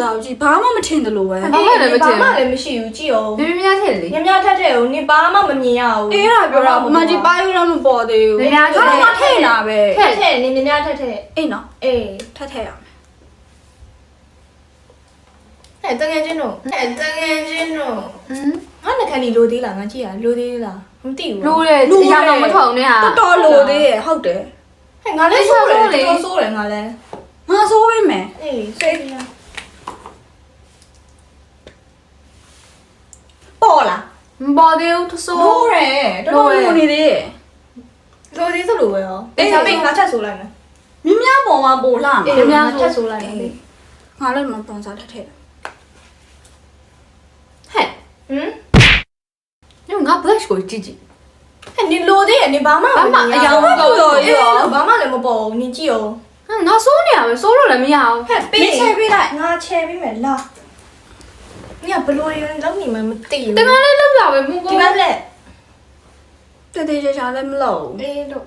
စားဘူးကြည့်ဘာမှမထင်တယ်လို့ပဲ ဘာမှလည်းမရှိဘူးကြည့်အောင် မြများထက်လေ များထက်တဲ့ကိုနင်ဘာမှမမြင်ရဘူး အေးအဲ့ဒါပြောတာမကြီးပါယူတော့မပေါ်သေးဘူးဘာမှထည့်တာပဲ ထက်နင်များထက်အေးနော် အေး ထည့်ရမယ် အဲ့တငယ်ချင်းတို့ငါနှခမ်းဒီလိုသေးလားငါကြည့်ရလိုသေးလားမသိဘူး လိုတယ်အရာတော့မထုံနဲ့ဟာ တော်လို့သေးရဲ့ဟုတ်တယ် ဟဲ့ငါလည်းဆိုးတယ်တော်ဆိုးတယ်ငါလည်း ငါဆိုးပေးမယ် အေးစိတ်ရ ပေါ်လား မပေါ်သေးဘူးဆိုး လို့တယ်တော်လို့နေသေးရဲ့ လိုသေးဆိုလိုပဲရောအေးဒါပေမဲ့ငါချက်ဆိုးလိုက်မယ် မြင်းများပေါ်မှာပိုလာမှာ ငါချက်ဆိုးလိုက်မယ် ငါလည်းမပုံစားထည့် ဟဲ့ ဟမ် ငါ blush ကိုကြည့်ကြည့် ဟဲ့နင်လိုသေးရဲ့နင်ဘာမှဘာမှလည်းမပေါ်ဘူးနင်ကြည့်အောင် ဟာငါစိုးနေရမယ်စိုးလို့လည်းမရဘူး ဟဲ့ပေးချဲပေးလိုက်ငါချဲပေးမယ်လာညဘလို့ရင်းလုံးနေမှမသိဘူး တကယ်လည်းလောက်လာပဲမဟုတ် ဒီ ဘူး ဘက်လက် တသေးချာချာလည်းမလို့ အေးတော့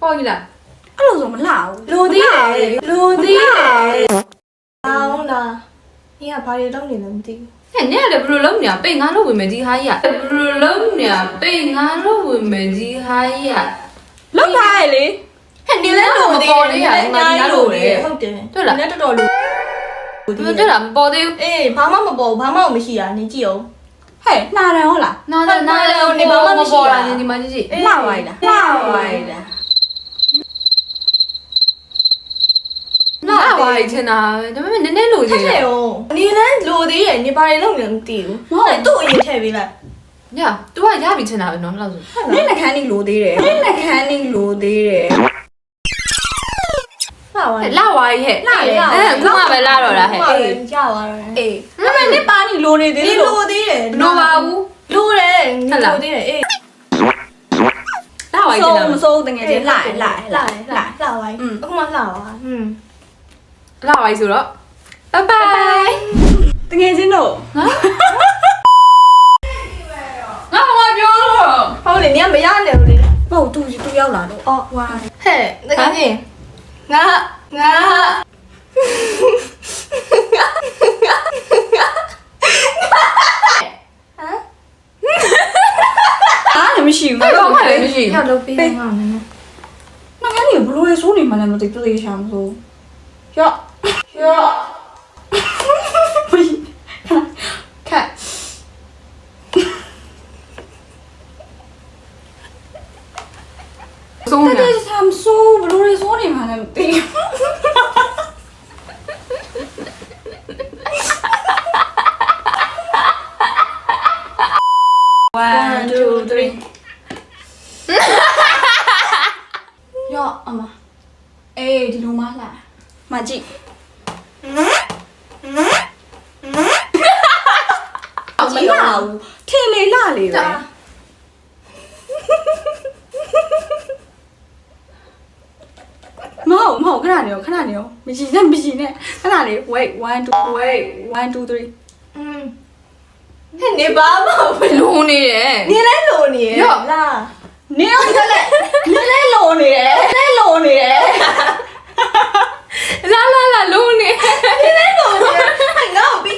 ပေါ်ကြီးလား အဲ့လိုဆိုမလှဘူး လိုသေးတယ်အောင်းလားညဘာတွေလုံးနေလဲမသိဘူး ဟဲ့နဲ့လည်းဘယ်လိုလုပ်နေရပိတ်ငါလို့ဝင်မယ်ဒီဟာကြီးကဘယ်လိုလုပ်နေရပိတ်ငါလို့ဝင်မယ်ဒီဟာကြီးက လောက်ထားရလေ ဟဲ့နင်လည်းလိုသေးတယ်ဟုတ်တယ်နင်တော်တော်လို ဘယ်တက်တာမပေါ်သေးဘူး အေးဘာမှမပေါ်ဘာမှမရှိရနင်ကြည့်အောင် ဟဲ့နှာတယ်ဟုတ်လား နားလည်းနေဘာမှမပေါ်လာဒီမှာကြည့်ကြည့် လှပါလားလှပါလား နားပါချင်တာဒါပေမဲ့နည်းနည်းလိုချင် ထည့်အောင်နင်လည်းလိုသေးရဲ့နင်ဘာတွေလုံးနေလဲမသိဘူးဟုတ်သူ့အရင်ထည့်ပေးလိုက် ည तू ကရပြီချင်တာပဲနော်လောက်ဆို နင်းနှခမ်းနေလိုသေးတယ်နင်းနှခမ်းနေလိုသေးတယ် ဟာဝါ လာဝါကြီးဟဲ့ခုမှပဲလာတော့တာဟဲ့ အေးကြာသွားတော့ အေးဒါပေမဲ့နင်းပါနေလိုနေသေး ဒီ လို့ လိုသေးတယ် လိုပါဘူး လိုတယ်လိုသေးတယ်အေး လာဝါကြီးချင်တာ မစိုးတကယ်ချင်းလှလှ လာဝိုင်းအခုမှလှပါอืม လာဝါကြီးဆိုတော့ဘိုင်ဘိုင် တကယ်ချင်းတို့ ငါဘာပြောလို့ ဟုတ်လေနင်ကမရနေဘူးလေ ဟုတ်သူရောက်လာတော့အော်ဝါ ဟဲ့တကယ်ချင်းငါ အားလည်းမရှိဘူး တော့မှလည်းမရှိ ရောက်တော့ပေးမှာမင်း နှခမ်းနေဘလို့လဲစိုးနေမှလည်းမသိသူသေးချာမစိုးရော့ခက် ဆုံး တ နေ ကယ်ချာမစိုးဘလို့လဲစိုးနေမှလည်းမသိ 1 2 3ရော့အမအေးဒီလိုမှလာမကြည့်မလာဘူးထင်လေလှလေပဲမဟုတ်ခဏနေရောမရှိနဲ့ခဏလေး wait 1 2 3 อืมဟဲ့နေပါမဘယ်လို လုံးနေတယ် နင်လည်းလိုနေရလား နေအောင်ကြလက်နေလဲလုံနေတယ်လာလုံးနေ နင်လည်းလိုနေဟဲ့ငါ့ကိုပြီး